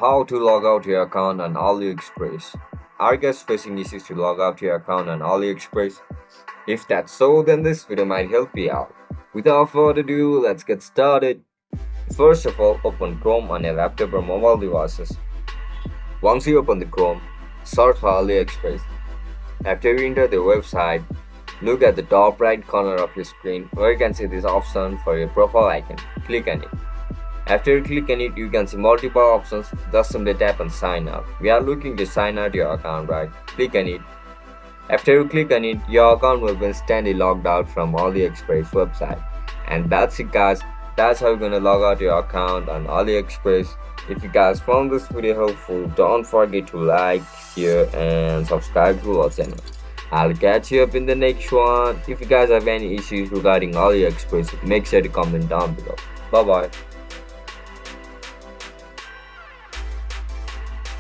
How to log out your account on AliExpress. Are you guys facing issues to log out your account on AliExpress? If that's so, then this video might help you out. Without further ado, let's get started. First of all, open Chrome on your laptop or mobile devices. Once you open the Chrome, search for AliExpress. After you enter the website, look at the top right corner of your screen where you can see this option for your profile icon. Click on it. After you click on it, you can see multiple options. Just simply tap on sign up. We are looking to sign out your account, right? Click on it. After you click on it, your account will be instantly logged out from AliExpress website. And that's it, guys. That's how you're gonna log out your account on AliExpress. If you guys found this video helpful, don't forget to like, share, and subscribe to our channel. I'll catch you up in the next one. If you guys have any issues regarding AliExpress, make sure to comment down below. Bye bye.